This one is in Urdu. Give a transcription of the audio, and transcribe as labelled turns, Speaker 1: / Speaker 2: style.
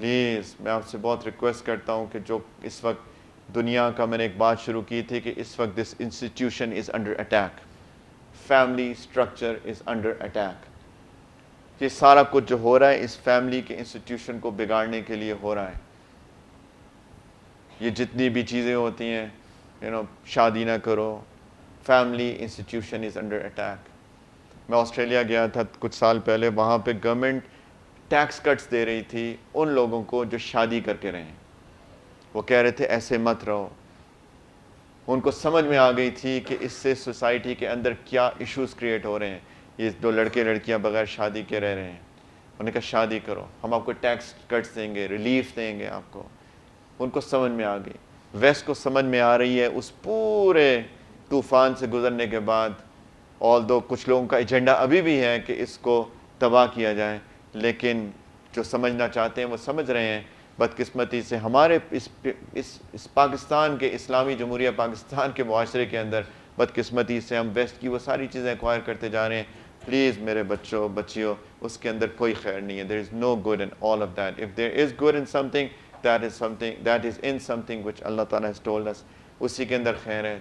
Speaker 1: پلیز میں آپ سے بہت ریکویسٹ کرتا ہوں کہ جو اس وقت دنیا کا میں نے ایک بات شروع کی تھی کہ اس وقت this institution is under attack, family structure is under attack. یہ سارا کچھ جو ہو رہا ہے اس فیملی کے انسٹیٹیوشن کو بگاڑنے کے لیے ہو رہا ہے. یہ جتنی بھی چیزیں ہوتی ہیں شادی نہ کرو، family institution is under attack. میں آسٹریلیا گیا تھا کچھ سال پہلے، وہاں پہ گورنمنٹ ٹیکس کٹس دے رہی تھی ان لوگوں کو جو شادی کر کے رہے ہیں. وہ کہہ رہے تھے ایسے مت رہو. ان کو سمجھ میں آ گئی تھی کہ اس سے سوسائٹی کے اندر کیا ایشوز کریٹ ہو رہے ہیں. یہ جو لڑکے لڑکیاں بغیر شادی کے رہ رہے ہیں، انہوں نے کہا شادی کرو، ہم آپ کو ٹیکس کٹس دیں گے، ریلیف دیں گے آپ کو. ان کو سمجھ میں آ گئی. ویسٹ کو سمجھ میں آ رہی ہے اس پورے طوفان سے گزرنے کے بعد. آلدو کچھ لوگوں کا ایجنڈا ابھی بھی ہے کہ اس کو تباہ کیا جائے، لیکن جو سمجھنا چاہتے ہیں وہ سمجھ رہے ہیں. بدقسمتی سے ہمارے اس پاکستان کے اسلامی جمہوریہ پاکستان کے معاشرے کے اندر بدقسمتی سے ہم ویسٹ کی وہ ساری چیزیں ایکوائر کرتے جا رہے ہیں. پلیز میرے بچوں بچیوں، اس کے اندر کوئی خیر نہیں ہے. there is no good in all of that. if there is good in something, that is in something which اللہ تعالیٰ has told us. اسی کے اندر خیر ہے.